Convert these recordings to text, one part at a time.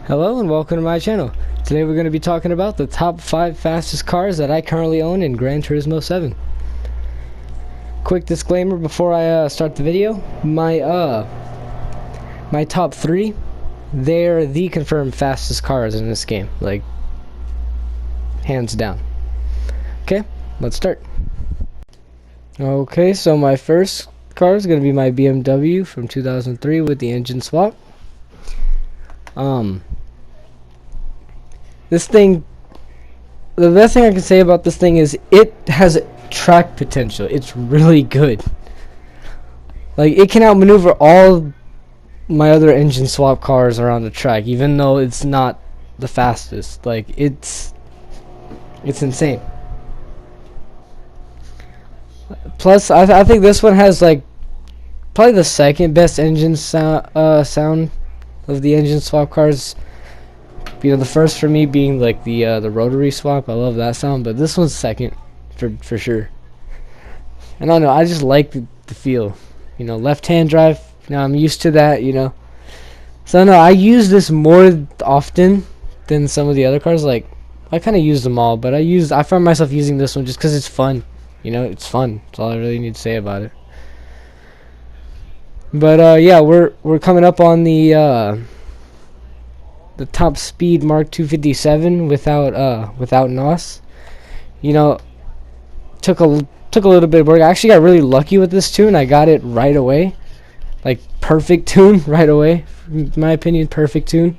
Hello and welcome to my channel. Today we're going to be talking about the top 5 fastest cars that I currently own in Gran Turismo 7. Quick disclaimer before I start the video. My top 3, they're the confirmed fastest cars in this game. Like, hands down. Okay, let's start. Okay, so my first car is going to be my BMW from 2003 with the engine swap. This thing, the best thing I can say about this thing is it has track potential. It's really good. Like, it can outmaneuver all my other engine swap cars around the track, even though it's not the fastest. Like, it's insane. Plus, I think this one has like probably the second best engine sound of the engine swap cars. You know, the first for me being like the rotary swap. I love that sound, but this one's second for sure. And I don't know, I just like the feel. You know, left-hand drive. Now I'm used to that. You know, so no, I use this more often than some of the other cars. Like, I kind of use them all, but I find myself using this one just because it's fun. You know, it's fun. That's all I really need to say about it. But yeah, we're coming up on the top speed Mark 257 without NOS. You know, took a little bit of work. I actually got really lucky with this tune. I got it right away, like perfect tune right away. In my opinion, perfect tune.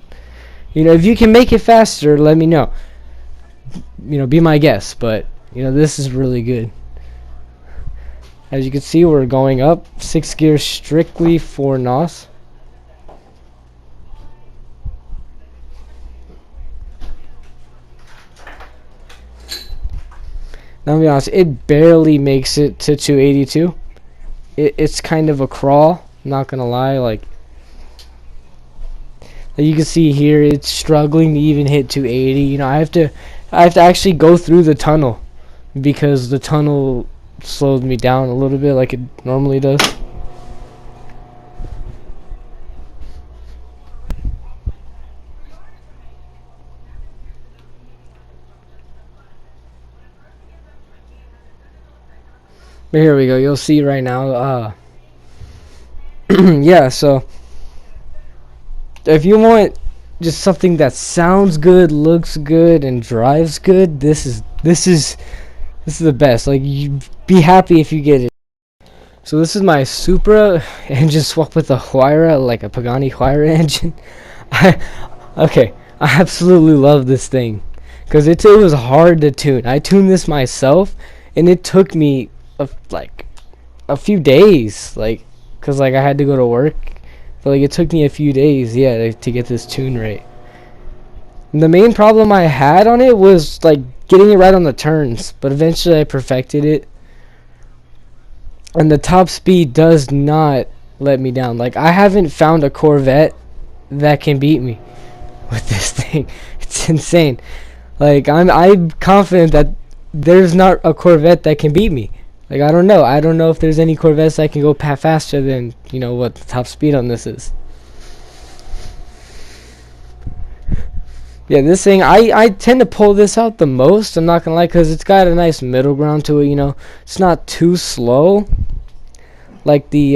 You know, if you can make it faster, let me know. You know, be my guest. But you know, this is really good. As you can see, we're going up 6 gears strictly for NOS. Now, I'll be honest, it barely makes it to 282. It's kind of a crawl, not gonna lie. Like you can see here, it's struggling to even hit 280. You know, I have to actually go through the tunnel because the tunnel slowed me down a little bit, like it normally does. But here we go. You'll see right now. Yeah. So if you want just something that sounds good, looks good, and drives good, this is the best. Like, you be happy if you get it. So this is my Supra engine swap with a Huayra, like a Pagani Huayra engine. Okay, I absolutely love this thing because it was hard to tune. I tuned this myself, and it took me like a few days, like, cause like I had to go to work, but like it took me a few days, yeah, to get this tune right. And the main problem I had on it was like getting it right on the turns, but eventually I perfected it. And the top speed does not let me down. Like, I haven't found a Corvette that can beat me with this thing. It's insane. Like, I'm confident that there's not a Corvette that can beat me. Like, I don't know if there's any Corvettes that can go faster than, you know, what the top speed on this is. Yeah, this thing, I tend to pull this out the most, I'm not gonna lie, because it's got a nice middle ground to it. You know, it's not too slow like the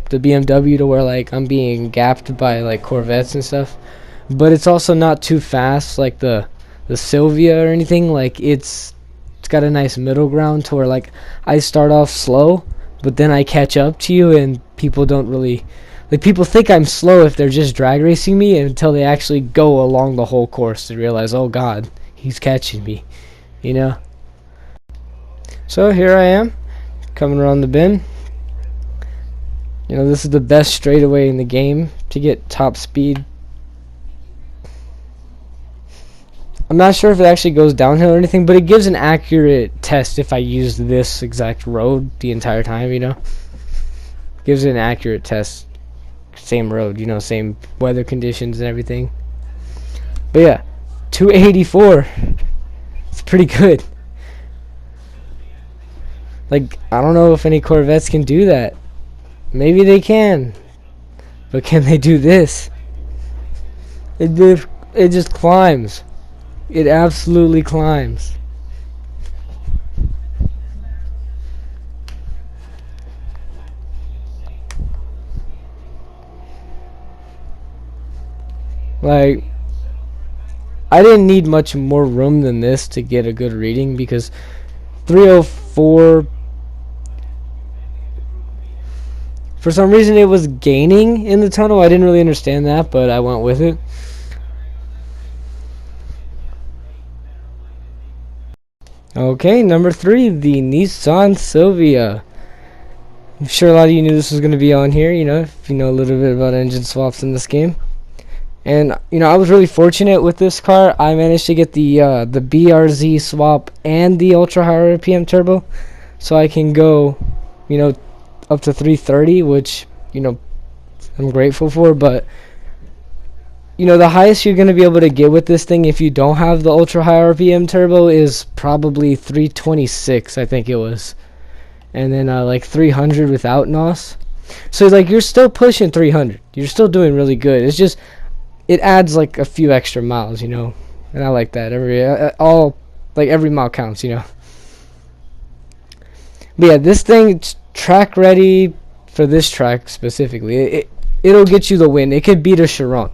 BMW, to where like I'm being gapped by like Corvettes and stuff, but it's also not too fast like the Sylvia or anything. Like, it's got a nice middle ground to where like I start off slow, but then I catch up to you, and people don't really, like, people think I'm slow if they're just drag racing me, until they actually go along the whole course to realize, oh god, he's catching me, you know. So here I am coming around the bend. You know, this is the best straightaway in the game to get top speed. I'm not sure if it actually goes downhill or anything, but it gives an accurate test if I use this exact road the entire time, you know. Gives it an accurate test. Same road, you know, same weather conditions and everything. But yeah, 284. It's pretty good. Like, I don't know if any Corvettes can do that. Maybe they can. But can they do this? It just climbs. It absolutely climbs. Like, I didn't need much more room than this to get a good reading, because 304, for some reason it was gaining in the tunnel. I didn't really understand that, but I went with it. Okay, number 3, the Nissan Silvia. I'm sure a lot of you knew this was going to be on here, if you know a little bit about engine swaps in this game. And I was really fortunate with this car. I managed to get the BRZ swap and the ultra high RPM turbo, so I can go, up to 330, which I'm grateful for. But the highest you're gonna be able to get with this thing if you don't have the ultra high RPM turbo is probably 326, I think it was, and then like 300 without NOS. So like you're still pushing 300. You're still doing really good. It's just it adds like a few extra miles, and I like that. Every mile counts, But yeah, this thing, it's track ready for this track specifically. It'll get you the win. It could beat a Chiron.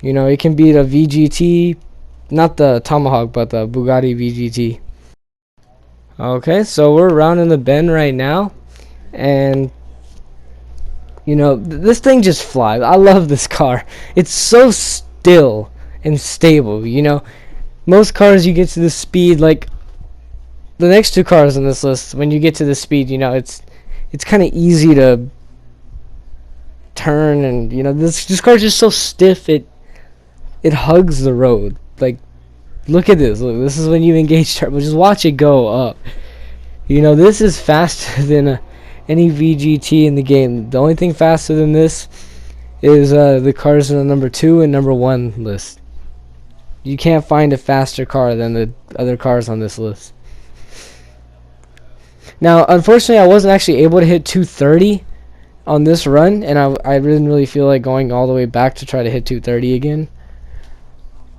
It can beat a VGT, not the Tomahawk, but the Bugatti VGT. Okay, so we're rounding the bend right now, and this thing just flies. I love this car. It's so still and stable. Most cars, you get to the speed, like the next 2 cars on this list, when you get to the speed, it's kind of easy to turn, and this car's just so stiff. It hugs the road. Like, look at this. Look, this is when you engage turbo. Just watch it go up. This is faster than any VGT in the game. The only thing faster than this is the cars in the number 2 and number 1 list. You can't find a faster car than the other cars on this list. Now, unfortunately, I wasn't actually able to hit 230 on this run, and I didn't really feel like going all the way back to try to hit 230 again.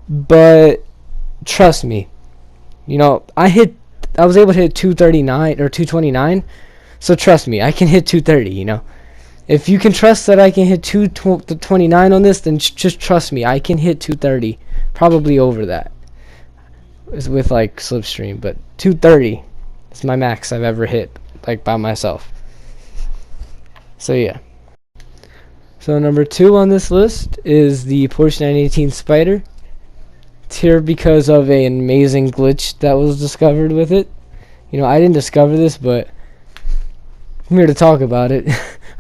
But trust me, I was able to hit 239 or 229. So trust me, I can hit 230, If you can trust that I can hit 229 on this, then just trust me, I can hit 230. Probably over that. It's with like slipstream, but 230 is my max I've ever hit, like by myself. So yeah. So number 2 on this list is the Porsche 918 Spyder. It's here because of an amazing glitch that was discovered with it. I didn't discover this, but I'm here to talk about it.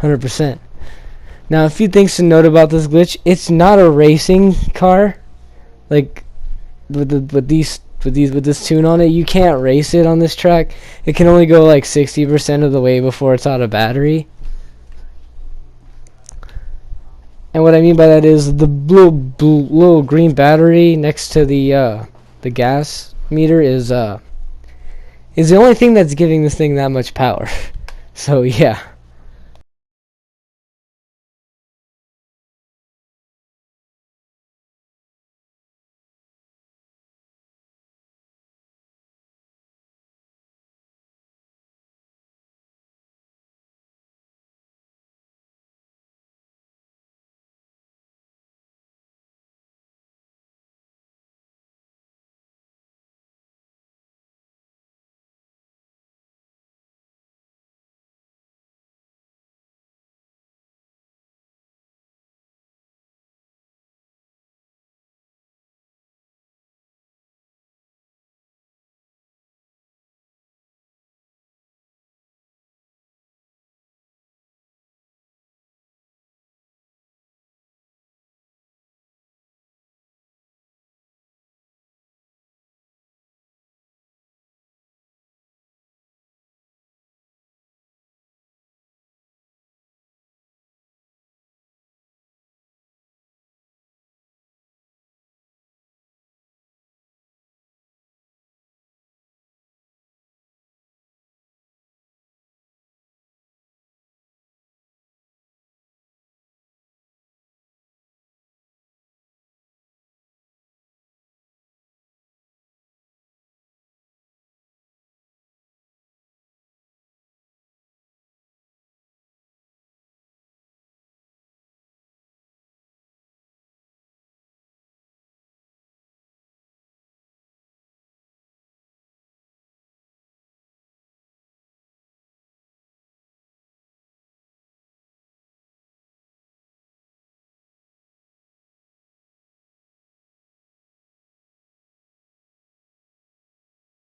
100%. Now, a few things to note about this glitch. It's not a racing car. Like with this tune on it, you can't race it on this track. It can only go like 60% of the way before it's out of battery. And what I mean by that is the little green battery next to the gas meter is the only thing that's giving this thing that much power. So yeah.